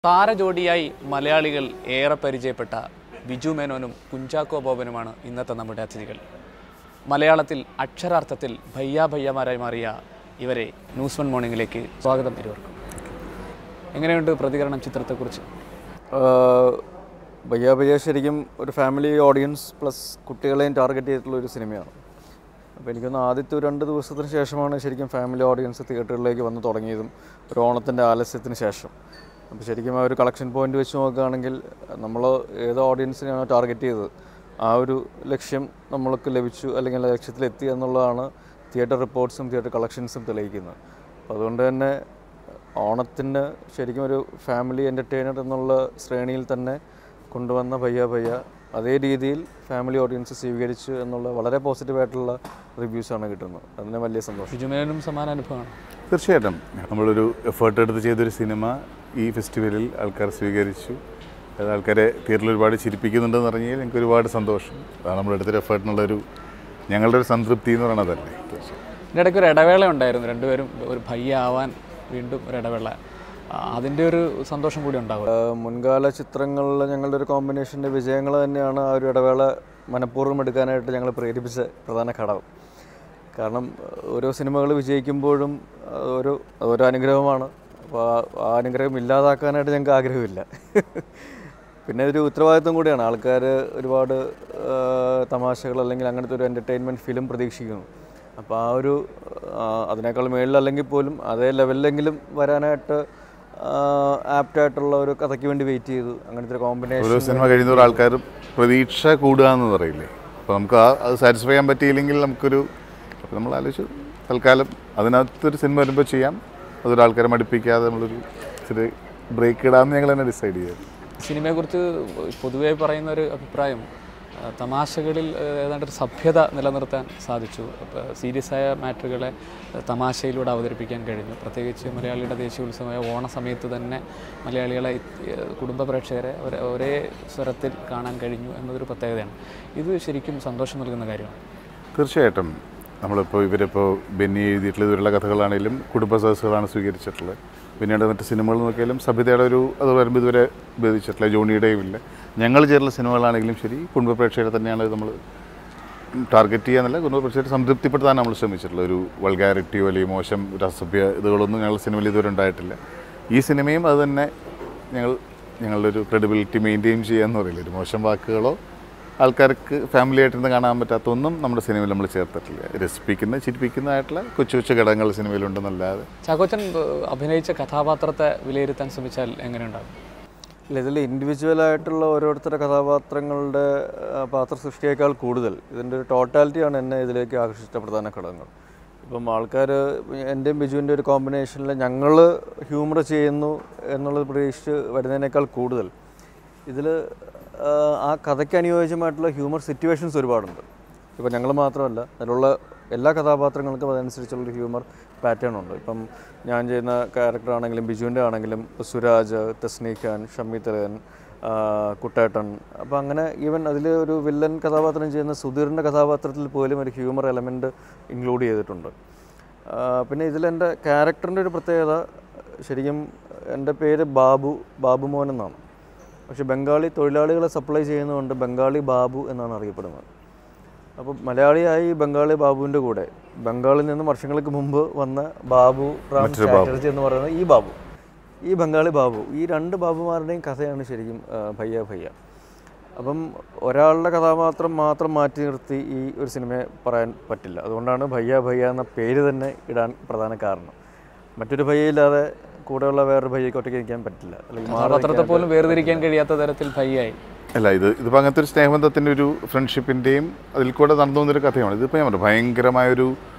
താരജോഡിയായി മലയാളികൾ ഏറെ പരിചയപ്പെട്ട ബിജു മേനോനും കുഞ്ചാക്കോ ബോബനുമാണ് ഇന്നത്തെ നമ്മുടെ അതിഥികൾ. മലയാളത്തിൽ അക്ഷരാർത്ഥത്തിൽ ഭയ്യാമാരായി മാറിയ ഇവരെ ന്യൂസ് വൺ മോർണിംഗിലേക്ക് സ്വാഗതം. ഇരുവർക്കും എങ്ങനെയുണ്ട് പ്രതികരണം ചിത്രത്തെക്കുറിച്ച്? ഭയ്യ ശരിക്കും ഒരു ഫാമിലി ഓഡിയൻസ് പ്ലസ് കുട്ടികളെയും ടാർഗറ്റ് ചെയ്തിട്ടുള്ള ഒരു സിനിമയാണ്. അപ്പോൾ എനിക്കൊന്ന് ആദ്യത്തെ 2 ദിവസത്തിന് ശേഷമാണ് ശരിക്കും ഫാമിലി ഓഡിയൻസ് തിയേറ്ററിലേക്ക് വന്ന് തുടങ്ങിയതും ഒരു ഓണത്തിൻ്റെ ആലസ്യത്തിന് ശേഷം. അപ്പോൾ ശരിക്കും ആ ഒരു കളക്ഷൻ പോയിൻ്റ് വെച്ച് നോക്കുകയാണെങ്കിൽ നമ്മൾ ഏത് ഓഡിയൻസിനെയാണോ ടാർഗറ്റ് ചെയ്തത് ആ ഒരു ലക്ഷ്യം നമ്മൾക്ക് ലഭിച്ചു, അല്ലെങ്കിൽ ആ ലക്ഷ്യത്തിലെത്തി എന്നുള്ളതാണ് തിയേറ്റർ റിപ്പോർട്ട്സും തിയേറ്റർ കളക്ഷൻസും തെളിയിക്കുന്നത്. അപ്പോൾ അതുകൊണ്ട് തന്നെ ഓണത്തിന് ശരിക്കും ഒരു ഫാമിലി എൻ്റർടൈനർ എന്നുള്ള ശ്രേണിയിൽ തന്നെ കൊണ്ടുവന്ന ഭയ്യ അതേ രീതിയിൽ ഫാമിലി ഓഡിയൻസ് സ്വീകരിച്ചു എന്നുള്ള വളരെ പോസിറ്റീവായിട്ടുള്ള റിവ്യൂസാണ് കിട്ടുന്നത്. അതിന് വലിയ സന്തോഷം. ബിജുമേനും സമാന അനുഭവമാണ്. തീർച്ചയായിട്ടും നമ്മളൊരു എഫേർട്ട് എടുത്ത് ചെയ്തൊരു സിനിമ ഈ ഫെസ്റ്റിവലിൽ ആൾക്കാർ സ്വീകരിച്ചു. അത് ആൾക്കാരെ തിയേറ്ററിൽ ഒരുപാട് ചിരിപ്പിക്കുന്നുണ്ടെന്ന് പറഞ്ഞാൽ എനിക്ക് ഒരുപാട് സന്തോഷം. അതാണ് നമ്മളെടുത്തൊരു എഫേർട്ടിനുള്ളൊരു ഞങ്ങളുടെ ഒരു സംതൃപ്തി എന്ന് പറയുന്നതല്ലേ. ഇതിൻ്റെ ഇടയ്ക്ക് ഒരു ഇടവേള ഉണ്ടായിരുന്നു, രണ്ടുപേരും ഒരു ഭയ്യ ആവാൻ വീണ്ടും ഒരു ഇടവേള. അതിൻ്റെ ഒരു സന്തോഷം കൂടി ഉണ്ടാകും. മുൻകാല ചിത്രങ്ങളിൽ ഞങ്ങളുടെ ഒരു കോമ്പിനേഷൻ്റെ വിജയങ്ങൾ തന്നെയാണ് ആ ഒരു ഇടവേള മനഃപൂർവ്വം എടുക്കാനായിട്ട് ഞങ്ങൾ പ്രേരിപ്പിച്ച പ്രധാന ഘടകം. കാരണം ഓരോ സിനിമകൾ വിജയിക്കുമ്പോഴും ഓരോ അനുഗ്രഹമാണ്. അപ്പോൾ ആ അനുഗ്രഹം ഇല്ലാതാക്കാനായിട്ട് ഞങ്ങൾക്ക് ആഗ്രഹമില്ല. പിന്നെ ഒരു ഉത്തരവാദിത്വം കൂടിയാണ്. ആൾക്കാർ ഒരുപാട് തമാശകൾ അല്ലെങ്കിൽ അങ്ങനത്തെ ഒരു എൻ്റർടൈൻമെൻറ്റ് ഫിലിം പ്രതീക്ഷിക്കുന്നു. അപ്പോൾ ആ ഒരു അതിനേക്കാൾ മേളിലല്ലെങ്കിൽ പോലും അതേ ലെവലിലെങ്കിലും വരാനായിട്ട് ആപ്റ്റായിട്ടുള്ള ഒരു കഥയ്ക്ക് വേണ്ടി വെയിറ്റ് ചെയ്തു. അങ്ങനത്തെ ഒരു കോമ്പിനേഷൻ. ഓരോ സിനിമ കഴിയുന്ന ആൾക്കാർ പ്രതീക്ഷ കൂടുക എന്ന് പറയില്ലേ. അപ്പോൾ നമുക്ക് അത് സാറ്റിസ്ഫൈ ചെയ്യാൻ പറ്റിയില്ലെങ്കിൽ നമുക്കൊരു അപ്പോൾ നമ്മൾ ആലോചിച്ചു തൽക്കാലം അതിനകത്തൊരു സിനിമ വരുമ്പോൾ ചെയ്യാം, അതൊരാൾക്കാരെ മടുപ്പിക്കാതെ നമ്മളൊരു ഇച്ചിരി ബ്രേക്ക് ഇടാമെന്ന് ഞങ്ങൾ തന്നെ ഡിസൈഡ് ചെയ്തു. സിനിമയെക്കുറിച്ച് പൊതുവെ പറയുന്ന ഒരു അഭിപ്രായം തമാശകളിൽ ഏതാണ്ടൊരു സഭ്യത നിലനിർത്താൻ സാധിച്ചു. സീരിയസ് ആയ മാറ്ററുകളെ തമാശയിലൂടെ അവതരിപ്പിക്കാൻ കഴിഞ്ഞു. പ്രത്യേകിച്ച് മലയാളിയുടെ ദേശീയോത്സവമായ ഓണ സമയത്ത് തന്നെ മലയാളികളെ കുടുംബ പ്രേക്ഷകരെ ഒരേ സ്വരത്തിൽ കാണാൻ കഴിഞ്ഞു എന്നതൊരു പ്രത്യേകതയാണ്. ഇത് ശരിക്കും സന്തോഷം നൽകുന്ന കാര്യമാണ്. തീർച്ചയായിട്ടും ഇവരിപ്പോൾ ബെന്നി എഴുതിയിട്ടുള്ള ഇതുവരെയുള്ള കഥകളാണെങ്കിലും കുടുംബ സദസ്സുകളാണ് സ്വീകരിച്ചിട്ടുള്ളത്. പിന്നീട് മറ്റ് സിനിമകൾ നോക്കിയാലും സഭ്യതയുടെ അത് വരുമ്പോൾ ഇതുവരെ ഭേദിച്ചിട്ടില്ല. ജോണിയുടെയും ഇല്ല. ഞങ്ങൾ ചേർന്ന സിനിമകളാണെങ്കിലും ശരി കുടുംബ പ്രേക്ഷകരെ തന്നെയാണ് നമ്മൾ ടാർഗറ്റ് ചെയ്യാന്നല്ല, കുടുംബ പ്രേക്ഷകരെ സംതൃപ്തിപ്പെടുത്താൻ നമ്മൾ ശ്രമിച്ചിട്ടുള്ളത്. ഒരു വൾഗാരിറ്റിയോ അല്ലെങ്കിൽ മോശം അസഭ്യ ഇതുകളൊന്നും ഞങ്ങളുടെ സിനിമയിൽ ഇതുവരെ ഉണ്ടായിട്ടില്ല. ഈ സിനിമയും അത് തന്നെ ഞങ്ങളുടെ ഒരു ക്രെഡിബിലിറ്റി മെയിൻറ്റെയിൻ ചെയ്യാന്ന് പറയില്ല. ഒരു മോശം വാക്കുകളോ ആൾക്കാർക്ക് ഫാമിലി ആയിട്ടിരുന്ന് കാണാൻ പറ്റാത്തൊന്നും നമ്മുടെ സിനിമയിൽ നമ്മൾ ചേർത്തിട്ടില്ല. രസിപ്പിക്കുന്ന ചിരിപ്പിക്കുന്നതായിട്ടുള്ള കൊച്ചു ഘടകങ്ങൾ സിനിമയിലുണ്ടെന്നല്ലാതെ. ചാക്കോച്ചൻ അഭിനയിച്ച കഥാപാത്രത്തെ വിലയിരുത്താൻ ശ്രമിച്ചാൽ എങ്ങനെയുണ്ടാകും? ഇല്ല, ഇതിൽ ഇൻഡിവിജ്വലായിട്ടുള്ള ഓരോരുത്തരുടെ കഥാപാത്രങ്ങളുടെ പാത്ര സൃഷ്ടിയേക്കാൾ കൂടുതൽ ഇതിൻ്റെ ഒരു ടോട്ടാലിറ്റിയാണ് എന്നെ ഇതിലേക്ക് ആകർഷിച്ച പ്രധാന ഘടകങ്ങൾ. ഇപ്പം ആൾക്കാർ എൻ്റെയും ബിജുവിൻ്റെ ഒരു കോമ്പിനേഷനിൽ ഞങ്ങൾ ഹ്യൂമർ ചെയ്യുന്നു എന്നുള്ളത് പ്രതീക്ഷിച്ച് വരുന്നതിനേക്കാൾ കൂടുതൽ ഇതിൽ ആ കഥയ്ക്ക് അനുയോജ്യമായിട്ടുള്ള ഹ്യൂമർ സിറ്റുവേഷൻസ് ഒരുപാടുണ്ട്. ഇപ്പം ഞങ്ങൾ മാത്രമല്ല, അതിലുള്ള എല്ലാ കഥാപാത്രങ്ങൾക്കും അതനുസരിച്ചുള്ളൊരു ഹ്യൂമർ പാറ്റേൺ ഉണ്ട്. ഇപ്പം ഞാൻ ചെയ്യുന്ന ക്യാരക്ടറാണെങ്കിലും ബിജുവിൻ്റെ ആണെങ്കിലും സുരാജ്, തസ്നീഖ് ഖാൻ, ഷമ്മി തലകൻ, കുട്ടേട്ടൻ, അപ്പോൾ അങ്ങനെ ഈവൻ അതിൽ ഒരു വില്ലൻ കഥാപാത്രം ചെയ്യുന്ന സുധീറിൻ്റെ കഥാപാത്രത്തിൽ പോലും ഒരു ഹ്യൂമർ എലമെൻറ്റ് ഇൻക്ലൂഡ് ചെയ്തിട്ടുണ്ട്. പിന്നെ ഇതിലെൻ്റെ ക്യാരക്ടറിൻ്റെ ഒരു പ്രത്യേകത, ശരിക്കും എൻ്റെ പേര് ബാബുമോൻ എന്നാണ്. പക്ഷേ ബംഗാളി തൊഴിലാളികളെ സപ്ലൈ ചെയ്യുന്നതുകൊണ്ട് ബംഗാളി ബാബു എന്നാണ് അറിയപ്പെടുന്നത്. അപ്പോൾ മലയാളിയായി ബംഗാളി ബാബുവിൻ്റെ കൂടെ ബംഗാളിൽ നിന്ന് വർഷങ്ങൾക്ക് മുമ്പ് വന്ന ബാബു റാം ചാറ്റർജി എന്ന് പറയുന്നത് ഈ ബംഗാളി ബാബു, ഈ 2 ബാബുമാരുടെയും കഥയാണ് ശരിക്കും ഭയ്യ. അപ്പം ഒരാളുടെ കഥാപാത്രം മാത്രം മാറ്റി നിർത്തി ഈ ഒരു സിനിമയെ പറയാൻ പറ്റില്ല. അതുകൊണ്ടാണ് ഭയ്യ എന്ന പേര് തന്നെ ഇടാൻ പ്രധാന കാരണം. മറ്റൊരു ഭയ്യയില്ലാതെ കൂടെയുള്ള വേറൊരു ഭയ്യയ്ക്ക് ഒറ്റയ്ക്ക് നിൽക്കാൻ പറ്റില്ല. കഥാപാത്രത്തെ പോലും വേർതിരിക്കാൻ കഴിയാത്ത തരത്തിൽ ഭയ്യായി. അല്ല, ഇതിപ്പോൾ അങ്ങനത്തെ ഒരു സ്നേഹബന്ധത്തിൻ്റെ ഒരു ഫ്രണ്ട്ഷിപ്പിൻ്റെയും അതിൽ കൂടെ നടന്നു വന്നൊരു കഥയാണ്. ഇതിപ്പോൾ ഞാൻ പറഞ്ഞു ഭയങ്കരമായൊരു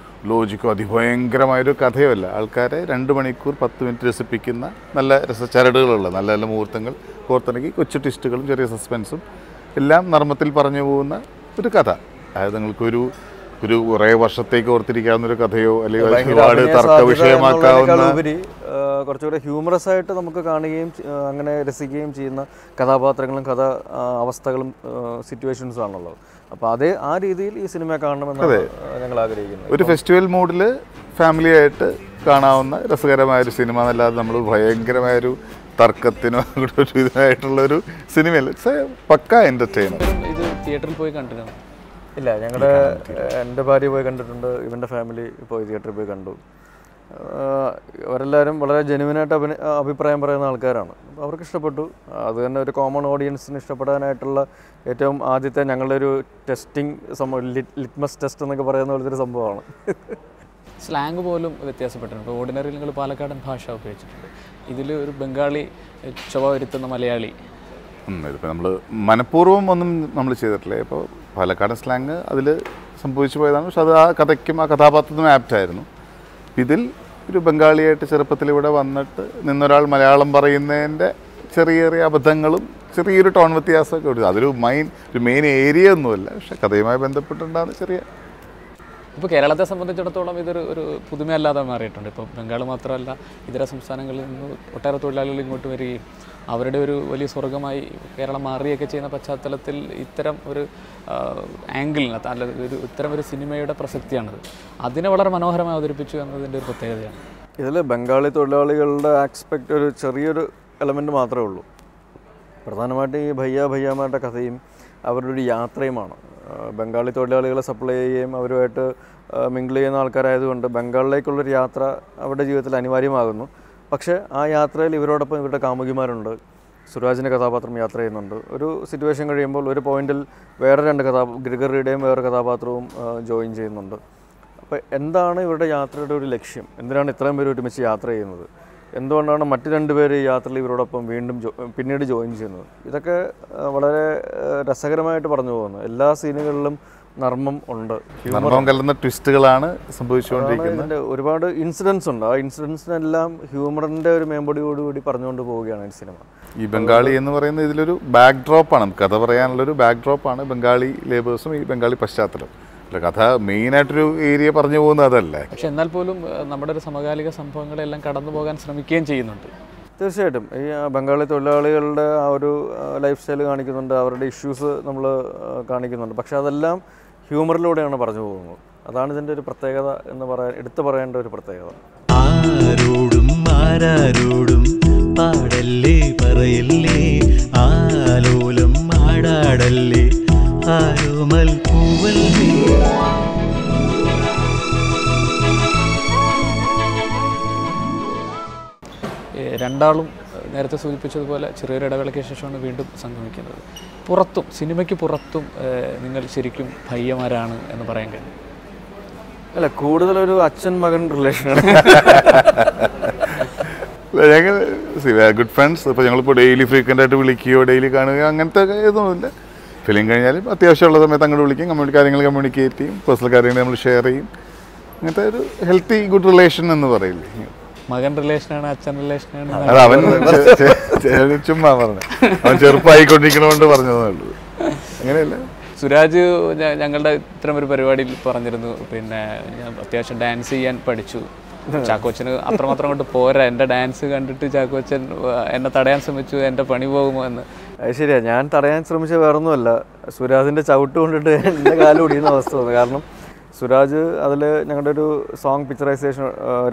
ലോജിക്കോ അതിഭയങ്കരമായൊരു കഥയോ അല്ല. ആൾക്കാരെ 2 മണിക്കൂർ 10 മിനിറ്റ് രസിപ്പിക്കുന്ന നല്ല രസച്ചരടുകളുള്ള നല്ല നല്ല മുഹൂർത്തങ്ങൾ കോർത്തിണക്കി കൊച്ചു ട്വിസ്റ്റുകളും ചെറിയ സസ്പെൻസും എല്ലാം നർമ്മത്തിൽ പറഞ്ഞു പോകുന്ന ഒരു കഥ. അതായത് നിങ്ങൾക്കൊരു കുറേ വർഷത്തേക്ക് ഓർത്തിരിക്കാവുന്നൊരു കഥയോ അല്ലെങ്കിൽ ഒരുപാട് തർക്ക വിഷയമാക്കാവുന്ന കുറച്ചുകൂടെ ഹ്യൂമറസ് ആയിട്ട് നമുക്ക് കാണുകയും അങ്ങനെ രസിക്കുകയും ചെയ്യുന്ന കഥാപാത്രങ്ങളും അവസ്ഥകളും സിറ്റുവേഷൻസും ആണുള്ളത്. അപ്പോൾ ആ രീതിയിൽ ഈ സിനിമ കാണണമെന്ന് ഞങ്ങൾ ആഗ്രഹിക്കുന്നു. ഒരു ഫെസ്റ്റിവൽ മൂഡിൽ ഫാമിലി ആയിട്ട് കാണാവുന്ന രസകരമായൊരു സിനിമ എന്നല്ലാതെ നമ്മൾ ഭയങ്കരമായൊരു തർക്കത്തിനോ ഒരു ഇതായിട്ടുള്ളൊരു സിനിമയല്ല. It's a pakka entertainer. ഇത് തിയേറ്ററിൽ പോയി കണ്ടിരുന്നു? ഇല്ല, എൻ്റെ ഭാര്യ പോയി കണ്ടിട്ടുണ്ട്, ഇവൻ്റെ ഫാമിലി പോയി തിയേറ്ററിൽ പോയി കണ്ടു. അവരെല്ലാവരും വളരെ ജെനുവിനായിട്ട് അഭിപ്രായം പറയുന്ന ആൾക്കാരാണ്. അവർക്ക് ഇഷ്ടപ്പെട്ടു. അത് തന്നെ ഒരു കോമൺ ഓഡിയൻസിന് ഇഷ്ടപ്പെടാനായിട്ടുള്ള ഏറ്റവും ആദ്യത്തെ ഞങ്ങളുടെ ഒരു ടെസ്റ്റിംഗ് സംഭവം, ലിറ്റ്മസ് ടെസ്റ്റ് എന്നൊക്കെ പറയുന്ന പോലത്തെ ഒരു സംഭവമാണ്. സ്ലാങ് പോലും വ്യത്യാസപ്പെട്ടിട്ടുണ്ട്. ഇപ്പോൾ ഓർഡിനറിയിൽ നിങ്ങൾ പാലക്കാടൻ ഭാഷ ഉപയോഗിച്ചിട്ടുണ്ട്, ഇതിൽ ഒരു ബംഗാളി ചൊവ വരുത്തുന്ന മലയാളി. ഇതിപ്പോൾ നമ്മൾ മനഃപൂർവ്വം ഒന്നും നമ്മൾ ചെയ്തിട്ടില്ല. ഇപ്പോൾ പാലക്കാടൻ സ്ലാങ് അതിൽ സംഭവിച്ചു പോയതാണ്. പക്ഷെ അത് ആ കഥയ്ക്കും ആ കഥാപാത്രത്തിനും ആപ്റ്റായിരുന്നു. ഇതിൽ ഒരു ബംഗാളിയായിട്ട് ചെറുപ്പത്തിൽ ഇവിടെ വന്നിട്ട് നിന്നൊരാൾ മലയാളം പറയുന്നതിൻ്റെ ചെറിയ ചെറിയ അബദ്ധങ്ങളും ചെറിയൊരു ടോൺ വ്യത്യാസമൊക്കെ ഉണ്ട്. അതൊരു മെയിൻ ഏരിയ ഒന്നുമല്ല, പക്ഷെ കഥയുമായി ബന്ധപ്പെട്ടുണ്ടാകുന്ന ചെറിയ. ഇപ്പോൾ കേരളത്തെ സംബന്ധിച്ചിടത്തോളം ഇതൊരു പുതുമയല്ലാതെ മാറിയിട്ടുണ്ട്. ഇപ്പോൾ ബംഗാൾ മാത്രമല്ല, ഇതര സംസ്ഥാനങ്ങളിൽ നിന്ന് ഒട്ടേറെ തൊഴിലാളികൾ ഇങ്ങോട്ട് വരികയും അവരുടെ ഒരു വലിയ സ്വർഗമായി കേരളം മാറുകയൊക്കെ ചെയ്യുന്ന പശ്ചാത്തലത്തിൽ ഇത്തരം ഒരു ആംഗിളിനകത്ത് അല്ല ഇത്തരം ഒരു സിനിമയുടെ പ്രസക്തിയാണത്. അതിനെ വളരെ മനോഹരമായി അവതരിപ്പിച്ചു എന്നതിൻ്റെ ഒരു പ്രത്യേകതയാണ്. ഇതിൽ ബംഗാളി തൊഴിലാളികളുടെ ആസ്പെക്റ്റ് ഒരു ചെറിയൊരു എലമെൻറ്റ് മാത്രമേ ഉള്ളൂ. പ്രധാനമായിട്ടും ഈ ഭയ്യാമാരുടെ കഥയും അവരുടെ ഒരു യാത്രയുമാണ്. ബംഗാളി തൊഴിലാളികളെ സപ്ലൈ ചെയ്യുകയും അവരുമായിട്ട് മിങ്കിൾ ചെയ്യുന്ന ആൾക്കാരായതുകൊണ്ട് ബംഗാളിലേക്കുള്ളൊരു യാത്ര അവരുടെ ജീവിതത്തിൽ അനിവാര്യമാകുന്നു. പക്ഷേ ആ യാത്രയിൽ ഇവരോടൊപ്പം ഇവരുടെ കാമുകിമാരുണ്ട്. സുരാജിൻ്റെ കഥാപാത്രം യാത്ര ചെയ്യുന്നുണ്ട്. ഒരു സിറ്റുവേഷൻ കഴിയുമ്പോൾ ഒരു പോയിന്റിൽ വേറെ രണ്ട് ഗ്രിഗറിയുടെയും വേറെ കഥാപാത്രവും ജോയിൻ ചെയ്യുന്നുണ്ട്. അപ്പോൾ എന്താണ് ഇവരുടെ യാത്രയുടെ ഒരു ലക്ഷ്യം? എന്തിനാണ് ഇത്രയും പേര് ഒരുമിച്ച് യാത്ര ചെയ്യുന്നത്? എന്തുകൊണ്ടാണ് മറ്റ് രണ്ടുപേര് ഈ യാത്രയിൽ ഇവരോടൊപ്പം വീണ്ടും പിന്നീട് ജോയിൻ ചെയ്യുന്നത്? ഇതൊക്കെ വളരെ രസകരമായിട്ട് പറഞ്ഞു പോകുന്നു. എല്ലാ സീനുകളിലും നർമ്മം ഉണ്ട്, നർമ്മം കലർന്ന ട്വിസ്റ്റുകളാണ് സംഭവിച്ചുകൊണ്ടിരിക്കുന്നത്. ഒരുപാട് ഇൻസിഡൻസ് ഉണ്ട്. ആ ഇൻസിഡൻസിനെല്ലാം ഹ്യൂമറിൻ്റെ ഒരു മേമ്പൊടിയോടുകൂടി പറഞ്ഞുകൊണ്ട് പോവുകയാണ് ഈ സിനിമ. ഈ ബംഗാളി എന്ന് പറയുന്നത് ഇതിലൊരു ബാക്ക് ഡ്രോപ്പാണ്, കഥ പറയാനുള്ളൊരു ബാക്ക് ഡ്രോപ്പാണ് ബംഗാളി ലേബേഴ്സും ഈ ബംഗാളി പശ്ചാത്തലം. അല്ല, കഥ മെയിനായിട്ടൊരു ഏരിയ പറഞ്ഞു പോകുന്നത് അതല്ലേ. പക്ഷെ എന്നാൽ പോലും നമ്മുടെ ഒരു സമകാലിക സംഭവങ്ങളെല്ലാം കടന്നു പോകാൻ ശ്രമിക്കുകയും ചെയ്യുന്നുണ്ട്. തീർച്ചയായിട്ടും ഈ ബംഗാളി തൊഴിലാളികളുടെ ആ ഒരു ലൈഫ് സ്റ്റൈൽ കാണിക്കുന്നുണ്ട്, അവരുടെ ഇഷ്യൂസ് നമ്മൾ കാണിക്കുന്നുണ്ട്. പക്ഷെ അതെല്ലാം ഹ്യൂമറിലൂടെയാണ് പറഞ്ഞു പോകുന്നത്. അതാണ് ഇതിൻ്റെ ഒരു പ്രത്യേകത എന്ന് എടുത്തു പറയേണ്ട ഒരു പ്രത്യേകത. ആരോടും ആരാരോടും പാടല്ലേ പറയല്ലേ, ആലോലം ആടാടല്ലേ, ആരോമൽ പൂവല്ലേ. രണ്ടാളും നേരത്തെ സൂചിപ്പിച്ചതുപോലെ ചെറിയൊരു ഇടവേളയ്ക്ക് ശേഷമാണ് വീണ്ടും സംഗമിക്കുന്നത്. സിനിമയ്ക്ക് പുറത്തും നിങ്ങൾ ശരിക്കും ഭയ്യമാരാണ് എന്ന് പറയാൻ കഴിയും? അല്ല, കൂടുതലൊരു അച്ഛൻ മകൻ റിലേഷനാണ്. ഞങ്ങൾ ഗുഡ് ഫ്രണ്ട്സ്. ഇപ്പോൾ ഞങ്ങളിപ്പോൾ ഡെയിലി ഫ്രീക്വൻ്റ് ആയിട്ട് വിളിക്കുകയോ ഡെയിലി കാണുകയോ അങ്ങനത്തെ ഇതൊന്നുമില്ല. ഫിലിം കഴിഞ്ഞാലും അത്യാവശ്യമുള്ള സമയത്ത് അങ്ങോട്ട് വിളിക്കും, കാര്യങ്ങൾ കമ്മ്യൂണിക്കേറ്റ് ചെയ്യും, പേഴ്സണൽ കാര്യങ്ങൾ നമ്മൾ ഷെയർ ചെയ്യും. അങ്ങനത്തെ ഒരു ഹെൽത്തി ഗുഡ് റിലേഷൻ എന്ന് പറയില്ലേ. മകൻ റിലേഷനാണ്, അച്ഛൻ റിലേഷനാണ്. അത് അവൻ ചുമ്മാ പറഞ്ഞു, അവൻ ചെറുപ്പമായിക്കൊണ്ടിരിക്കണോണ്ട് പറഞ്ഞതേ ഉള്ളൂ, അങ്ങനെയല്ല. സുരാജ് ഞങ്ങളുടെ ഇത്തരം ഒരു പരിപാടിയിൽ പറഞ്ഞിരുന്നു, പിന്നെ ഞാൻ അത്യാവശ്യം ഡാൻസ് ചെയ്യാൻ പഠിച്ചു. ചാക്കോച്ചന് അത്രമാത്രം കൊണ്ട് പോരാ, എൻ്റെ ഡാൻസ് കണ്ടിട്ട് ചാക്കോച്ചൻ എന്നെ തടയാൻ ശ്രമിച്ചു, എൻ്റെ പണി പോകുമോ എന്ന്. അത് ശരിയാ, ഞാൻ തടയാൻ ശ്രമിച്ച വേറൊന്നുമല്ല, സുരാജിൻ്റെ ചവിട്ട് കൊണ്ടിട്ട് എൻ്റെ കാലം ഒടിയുന്ന അവസ്ഥ വന്നു. കാരണം സുരാജ് അതിൽ ഞങ്ങളുടെ ഒരു സോങ് പിക്ചറൈസേഷൻ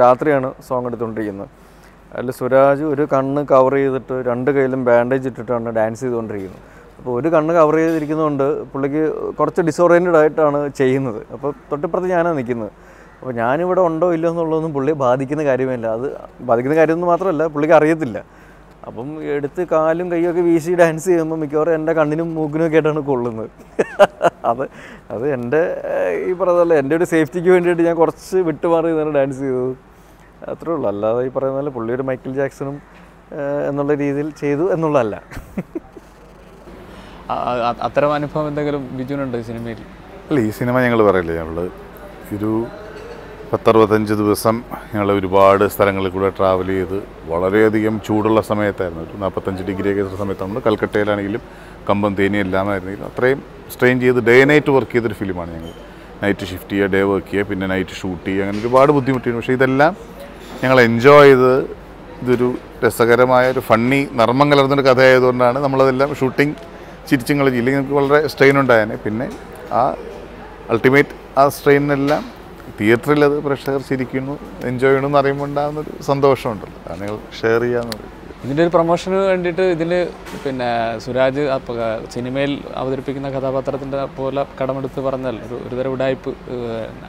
രാത്രിയാണ് സോങ് എടുത്തുകൊണ്ടിരിക്കുന്നത്. അതിൽ സുരാജ് ഒരു കണ്ണ് കവർ ചെയ്തിട്ട് രണ്ട് കയ്യിലും ബാൻഡേജ് ഇട്ടിട്ടാണ് ഡാൻസ് ചെയ്തുകൊണ്ടിരിക്കുന്നത്. അപ്പോൾ ഒരു കണ്ണ് കവർ ചെയ്തിരിക്കുന്നതുകൊണ്ട് പുള്ളിക്ക് കുറച്ച് ഡിസോറിയൻറ്റഡ് ആയിട്ടാണ് ചെയ്യുന്നത്. അപ്പോൾ തൊട്ടിപ്പുറത്ത് ഞാനാണ് നിൽക്കുന്നത്. അപ്പോൾ ഞാനിവിടെ ഉണ്ടോ ഇല്ലയോ എന്നുള്ളതൊന്നും പുള്ളിയെ ബാധിക്കുന്ന കാര്യമല്ല. അത് ബാധിക്കുന്ന കാര്യമൊന്നും മാത്രമല്ല, പുള്ളിക്ക് അറിയത്തില്ല. അപ്പം എടുത്ത് കാലും കൈയൊക്കെ വീശി ഡാൻസ് ചെയ്യുമ്പോൾ മിക്കവാറും എൻ്റെ കണ്ണിനും മൂക്കിനും ഒക്കെ ആയിട്ടാണ് കൊള്ളുന്നത്. അത് എൻ്റെ ഈ പറയുന്നതല്ല, എൻ്റെ ഒരു സേഫ്റ്റിക്ക് വേണ്ടിയിട്ട് ഞാൻ കുറച്ച് വിട്ടുമാറി ഇതാണ് ഡാൻസ് ചെയ്തത്, അത്രേ ഉള്ളൂ. അല്ലാതെ ഈ പറയുന്ന പോലെ പുള്ളി ഒരു മൈക്കിൾ ജാക്സണും എന്നുള്ള രീതിയിൽ ചെയ്തു എന്നുള്ളതല്ല. അത്തരം അനുഭവം എന്തെങ്കിലും ബിജുനുണ്ടോ ഈ സിനിമയിൽ? അല്ല, ഈ സിനിമ ഞങ്ങൾ പറയില്ലേ, ഞങ്ങൾ ഒരു 10-65 ദിവസം ഞങ്ങൾ ഒരുപാട് സ്ഥലങ്ങളിൽ കൂടെ ട്രാവൽ ചെയ്ത് വളരെയധികം ചൂടുള്ള സമയത്തായിരുന്നു. ഒരു 45 ഡിഗ്രിയൊക്കെ സമയത്ത് നമ്മൾ കൽക്കട്ടയിലാണെങ്കിലും കമ്പം തേനി എല്ലാമായിരുന്നെങ്കിലും അത്രയും സ്ട്രെയിൻ ചെയ്ത് ഡേ നൈറ്റ് വർക്ക് ചെയ്തൊരു ഫിലിമാണ് ഞങ്ങൾ. നൈറ്റ് ഷിഫ്റ്റ് ചെയ്യുക, ഡേ വർക്ക് ചെയ്യുക, പിന്നെ നൈറ്റ് ഷൂട്ട് ചെയ്യുക, അങ്ങനെ ഒരുപാട് ബുദ്ധിമുട്ടിയിരുന്നു. പക്ഷേ ഇതെല്ലാം ഞങ്ങൾ എൻജോയ് ചെയ്ത് ഇതൊരു രസകരമായ ഒരു ഫണ്ണി നർമ്മം കലർന്നൊരു കഥയായതുകൊണ്ടാണ് നമ്മളതെല്ലാം ഷൂട്ടിങ് ചിരിച്ചും കളിച്ച്, ഇല്ലെങ്കിൽ നമുക്ക് വളരെ സ്ട്രെയിൻ ഉണ്ടായേനെ. പിന്നെ ആ അൾട്ടിമേറ്റ് ആ സ്ട്രെയിനെല്ലാം തിയേറ്ററിൽ അത് പ്രേക്ഷകർ ചിരിക്കുന്നു, എൻജോയ് ചെയ്യണമെന്ന് അറിയുമ്പോൾ ഉണ്ടാകുന്നൊരു സന്തോഷമുണ്ടല്ലോ, അത് നിങ്ങൾ ഷെയർ ചെയ്യാമെന്ന് പറയും. ഇതിൻ്റെ ഒരു പ്രൊമോഷന് വേണ്ടിയിട്ട് ഇതിൽ പിന്നെ സുരാജ് സിനിമയിൽ അവതരിപ്പിക്കുന്ന കഥാപാത്രത്തിൻ്റെ പോലെ കടമെടുത്ത് പറഞ്ഞാൽ ഒരുതരം ഉടായ്പ്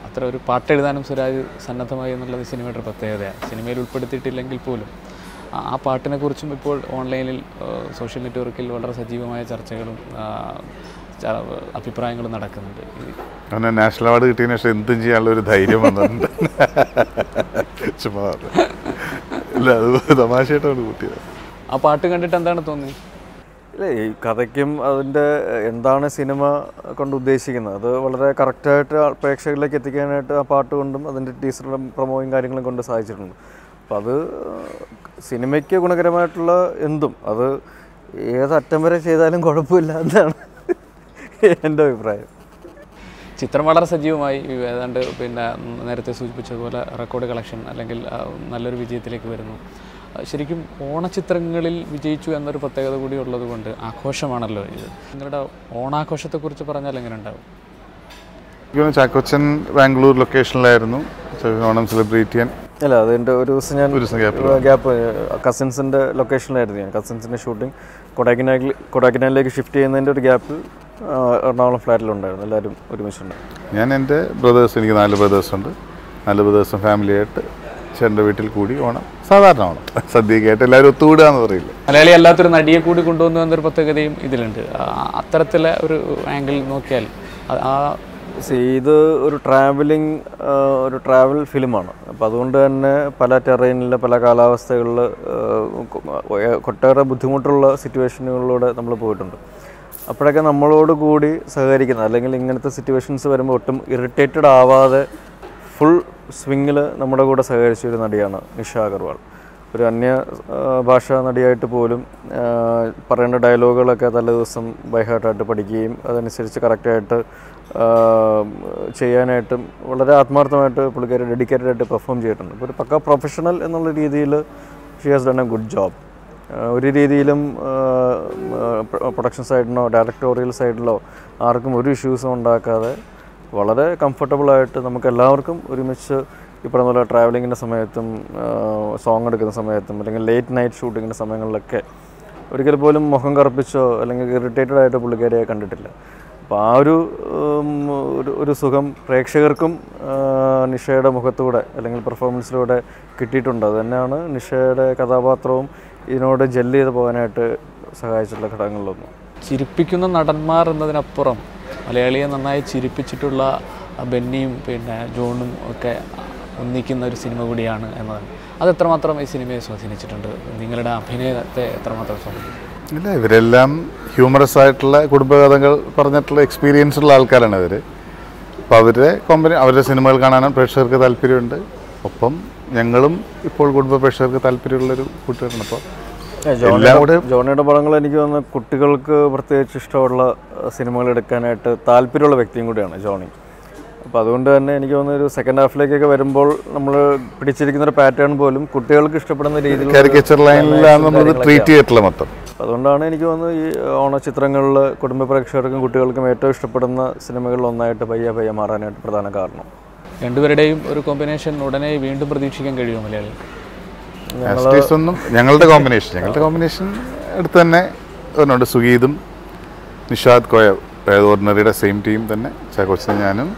അത്ര ഒരു പാട്ടെഴുതാനും സുരാജ് സന്നദ്ധമായി എന്നുള്ളത് സിനിമയുടെ ഒരു പ്രത്യേകതയാണ്. സിനിമയിൽ ഉൾപ്പെടുത്തിയിട്ടില്ലെങ്കിൽ പോലും ആ പാട്ടിനെക്കുറിച്ചും ഇപ്പോൾ ഓൺലൈനിൽ സോഷ്യൽ നെറ്റ്വർക്കിൽ വളരെ സജീവമായ ചർച്ചകളും അഭിപ്രായങ്ങളും നടക്കുന്നുണ്ട്. അവന് നാഷണൽ അവാർഡ് കിട്ടിയതിന് ശേഷം എന്തും ചെയ്യാനുള്ള ഒരു ധൈര്യം വന്നിട്ടുണ്ട്. ചുമ്മാ ഇല്ല, അത് തമാശയായിട്ടാണ് കൂട്ടിയത്. ആ പാട്ട് കണ്ടിട്ട് എന്താണ് തോന്നിയത്? ഇല്ല, ഈ കഥയ്ക്കും അതിൻ്റെ എന്താണ് സിനിമ കൊണ്ട് ഉദ്ദേശിക്കുന്നത് അത് വളരെ കറക്റ്റായിട്ട് പ്രേക്ഷകരിലേക്ക് എത്തിക്കാനായിട്ട് ആ പാട്ട് കൊണ്ടും അതിൻ്റെ ടീസറും പ്രൊമോയും കാര്യങ്ങളും കൊണ്ട് സാധിച്ചിട്ടുണ്ട്. അപ്പം അത് സിനിമയ്ക്ക് ഗുണകരമായിട്ടുള്ള എന്തും അത് ഏതറ്റം വരെ ചെയ്താലും കുഴപ്പമില്ല എന്നാണ് എൻ്റെ അഭിപ്രായം. ചിത്രം വളരെ സജീവമായി ഏതാണ്ട് പിന്നെ നേരത്തെ സൂചിപ്പിച്ചതുപോലെ റെക്കോർഡ് കളക്ഷൻ അല്ലെങ്കിൽ നല്ലൊരു വിജയത്തിലേക്ക് വരുന്നു. ശരിക്കും ഓണച്ചിത്രങ്ങളിൽ വിജയിച്ചു എന്നൊരു പ്രത്യേകത കൂടി ഉള്ളത് കൊണ്ട് ആഘോഷമാണല്ലോ ഇത്. നിങ്ങളുടെ ഓണാഘോഷത്തെക്കുറിച്ച് പറഞ്ഞാൽ എങ്ങനെ ഉണ്ടാവും? ചാക്കോച്ചൻ ബാംഗ്ലൂർ ലൊക്കേഷനിലായിരുന്നു ഓണം സെലിബ്രേറ്റ് ചെയ്യാൻ. അല്ല, അതിൻ്റെ ഒരു ദിവസം ഞാൻ ഗ്യാപ്പ് കസിൻസിൻ്റെ ലൊക്കേഷനിലായിരുന്നു. ഞാൻ കസിൻസിൻ്റെ ഷൂട്ടിംഗ് കൊടൈക്കനാലിലേക്ക് ഷിഫ്റ്റ് ചെയ്യുന്നതിൻ്റെ ഒരു ഗ്യാപ്പ് എറണാകുളം ഫ്ലാറ്റിലുണ്ടായിരുന്നു. എല്ലാവരും ഒരുമിച്ചുണ്ട്. ഞാൻ എൻ്റെ ബ്രദേഴ്സ്, എനിക്ക് 4 ബ്രദേഴ്സുണ്ട്. 4 ബ്രദേഴ്സും ഫാമിലിയായിട്ട് ചേട്ടൻ്റെ വീട്ടിൽ കൂടി ഓണം, സാധാരണ ഓണം സദ്യക്കായിട്ട് എല്ലാവരും ഒത്തുകൂടുക എന്ന് പറയില്ല. മലയാളി അല്ലാത്തൊരു നടിയെ കൂടി കൊണ്ടുവന്നു എന്നൊരു പ്രത്യേകതയും ഇതിലുണ്ട്. അത്തരത്തിലെ ഒരു ആംഗിൾ നോക്കിയാൽ ഇത് ഒരു ട്രാവൽ ഫിലിമാണ്. അപ്പോൾ അതുകൊണ്ട് തന്നെ പല ടെറൈനിൽ പല കാലാവസ്ഥകളിൽ ഒട്ടേറെ ബുദ്ധിമുട്ടുള്ള സിറ്റുവേഷനുകളിലൂടെ നമ്മൾ പോയിട്ടുണ്ട്. അപ്പോഴൊക്കെ നമ്മളോട് കൂടി സഹകരിക്കുന്ന അല്ലെങ്കിൽ ഇങ്ങനത്തെ സിറ്റുവേഷൻസ് വരുമ്പോൾ ഒട്ടും ഇറിറ്റേറ്റഡ് ആവാതെ ഫുൾ സ്വിങ്ങിൽ നമ്മുടെ കൂടെ സഹകരിച്ചൊരു നടിയാണ് നിഷ അഗർവാൾ. ഒരു അന്യ ഭാഷാ നടിയായിട്ട് പോലും പറയേണ്ട ഡയലോഗുകളൊക്കെ തലേ ദിവസം ബൈഹാർട്ടായിട്ട് പഠിക്കുകയും അതനുസരിച്ച് കറക്റ്റായിട്ട് ചെയ്യാനായിട്ടും വളരെ ആത്മാർത്ഥമായിട്ട് പുള്ളിക്കാരി ഡെഡിക്കേറ്റഡ് ആയിട്ട് പെർഫോം ചെയ്തിട്ടുണ്ട്. അപ്പോൾ ഒരു പക്ക പ്രൊഫഷണൽ എന്നുള്ള രീതിയിൽ she has done A good job. ഒരു രീതിയിലും പ്രൊഡക്ഷൻ സൈഡിനോ ഡയറക്ടോറിയൽ സൈഡിലോ ആർക്കും ഒരു ഇഷ്യൂസും ഉണ്ടാക്കാതെ വളരെ കംഫർട്ടബിളായിട്ട് നമുക്ക് എല്ലാവർക്കും ഒരുമിച്ച് ഈ പറഞ്ഞ പോലെ ട്രാവലിങ്ങിൻ്റെ സമയത്തും സോങ് എടുക്കുന്ന സമയത്തും അല്ലെങ്കിൽ ലേറ്റ് നൈറ്റ് ഷൂട്ടിങ്ങിൻ്റെ സമയങ്ങളിലൊക്കെ ഒരിക്കൽ പോലും മുഖം കറുപ്പിച്ചോ അല്ലെങ്കിൽ ഇറിറ്റേറ്റഡ് ആയിട്ട് പുള്ളിക്കാരിയെ കണ്ടിട്ടില്ല. അപ്പോൾ ആ ഒരു സുഖം പ്രേക്ഷകർക്കും നിഷയുടെ മുഖത്തൂടെ അല്ലെങ്കിൽ പെർഫോമൻസിലൂടെ കിട്ടിയിട്ടുണ്ട്. അത് തന്നെയാണ് നിഷയുടെ കഥാപാത്രവും ഇതിനോട് ജെല്ല് ചെയ്ത് പോകാനായിട്ട് സഹായിച്ചിട്ടുള്ള ഘടകങ്ങളിലൊന്നും. ചിരിപ്പിക്കുന്ന നടന്മാർ എന്നതിനപ്പുറം മലയാളിയെ നന്നായി ചിരിപ്പിച്ചിട്ടുള്ള ബെന്നിയും പിന്നെ ജോണും ഒക്കെ ഒന്നിക്കുന്ന ഒരു സിനിമ കൂടിയാണ് എന്നതാണ്. അത് എത്രമാത്രം ഈ സിനിമയെ സ്വാധീനിച്ചിട്ടുണ്ട്? നിങ്ങളുടെ അഭിനയത്തെ എത്രമാത്രം സ്വാധീനിച്ചു? ഇല്ല, ഇവരെല്ലാം ഹ്യൂമറസ് ആയിട്ടുള്ള കുടുംബകഥകൾ പറഞ്ഞിട്ടുള്ള എക്സ്പീരിയൻസ് ഉള്ള ആൾക്കാരാണ് ഇവർ. അപ്പോൾ അവരുടെ സിനിമകൾ കാണാനും പ്രേക്ഷകർക്ക് താല്പര്യമുണ്ട്. ഒപ്പം ഞങ്ങളും ഇപ്പോൾ കുടുംബ പ്രേക്ഷകർക്ക് താല്പര്യമുള്ളൊരു കൂട്ടുകാരാണ്. അപ്പോൾ ജോണിയുടെ പടങ്ങൾ എനിക്ക് തോന്നുന്നു കുട്ടികൾക്ക് പ്രത്യേകിച്ച് ഇഷ്ടമുള്ള സിനിമകൾ എടുക്കാനായിട്ട് താല്പര്യമുള്ള വ്യക്തിയും കൂടിയാണ് ജോണി. അപ്പോൾ അതുകൊണ്ട് തന്നെ എനിക്ക് തോന്നുന്നു ഒരു സെക്കൻഡ് ഹാഫിലേക്കൊക്കെ വരുമ്പോൾ നമ്മൾ പിടിച്ചിരിക്കുന്ന ഒരു പാറ്റേൺ പോലും കുട്ടികൾക്ക് ഇഷ്ടപ്പെടുന്ന രീതിയിൽ കാരിക്കേച്ചർ ലൈനിലാണ് നമ്മൾ ട്രീറ്റ് ചെയ്തിട്ടുള്ള മൊത്തം. അതുകൊണ്ടാണ് എനിക്ക് തോന്നുന്നത് ഈ ഓണച്ചിത്രങ്ങളിൽ കുടുംബ പ്രേക്ഷകർക്കും കുട്ടികൾക്കും ഏറ്റവും ഇഷ്ടപ്പെടുന്ന സിനിമകളിൽ ഒന്നായിട്ട് പയ്യെ മാറാനായിട്ട് പ്രധാന കാരണം. രണ്ടുപേരുടെയും ഒരു കോമ്പിനേഷൻ ഉടനെ വീണ്ടും പ്രതീക്ഷിക്കാൻ കഴിയുമോ മലയാളി? ഞങ്ങളുടെ കോമ്പിനേഷൻ എടുത്ത് തന്നെ ഒന്നുണ്ട്. സുഗീതും നിഷാദ് കോയ, ഓർഡിനറിയുടെ സെയിം ടീം തന്നെ. ചാക്കോച്ചനും ഞാനും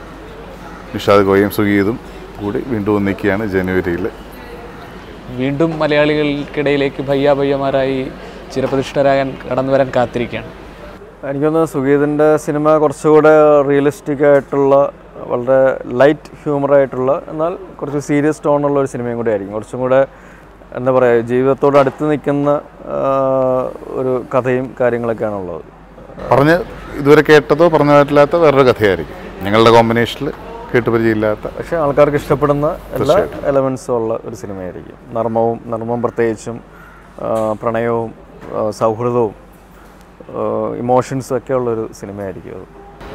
നിഷാദ് കോയയും സുഗീതും കൂടി വീണ്ടും ഒന്നിക്കുകയാണ് ജനുവരിയിൽ. വീണ്ടും മലയാളികൾക്കിടയിലേക്ക് ഭയ്യമാരായി ചിരപ്രതിഷ്ഠരാകാൻ കടന്നു വരാൻ കാത്തിരിക്കുകയാണ്. എനിക്കൊന്ന് സുഗീതിൻ്റെ സിനിമ കുറച്ചുകൂടെ റിയലിസ്റ്റിക് ആയിട്ടുള്ള വളരെ ലൈറ്റ് ഹ്യൂമറായിട്ടുള്ള എന്നാൽ കുറച്ച് സീരിയസ് ടോണുള്ള ഒരു സിനിമയും കൂടെ ആയിരിക്കും. കുറച്ചും കൂടെ എന്താ പറയുക, ജീവിതത്തോട് അടുത്ത് നിൽക്കുന്ന ഒരു കഥയും കാര്യങ്ങളൊക്കെയാണ് ഉള്ളത്. ഇതുവരെ കേട്ടതോ പറഞ്ഞു പറ്റില്ലാത്ത വേറൊരു കഥയായിരിക്കും ഞങ്ങളുടെ കോമ്പിനേഷനിൽ. കേട്ടുപരിചയമില്ലാത്ത പക്ഷേ ആൾക്കാർക്ക് ഇഷ്ടപ്പെടുന്ന എല്ലാ എലമെൻസും ഉള്ള ഒരു സിനിമയായിരിക്കും. നർമ്മവും പ്രത്യേകിച്ചും പ്രണയവും സൗഹൃദവും ഇമോഷൻസും ഒക്കെ ഉള്ളൊരു സിനിമയായിരിക്കും അത്.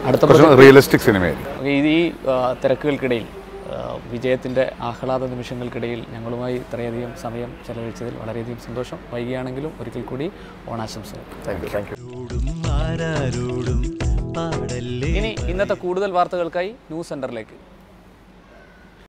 അടുത്ത റിയലിസ്റ്റിക് സിനിമയായിരിക്കും. ഈ തിരക്കുകൾക്കിടയിൽ വിജയത്തിൻ്റെ ആഹ്ലാദ നിമിഷങ്ങൾക്കിടയിൽ ഞങ്ങളുമായി ഇത്രയധികം സമയം ചെലവഴിച്ചതിൽ വളരെയധികം സന്തോഷം. വൈകിയാണെങ്കിലും ഒരിക്കൽ കൂടി ഓണാശംസകൾ. Thank you. ഇനി ഇന്നത്തെ കൂടുതൽ വാർത്തകൾക്കായി ന്യൂസ് സെൻ്ററിലേക്ക്.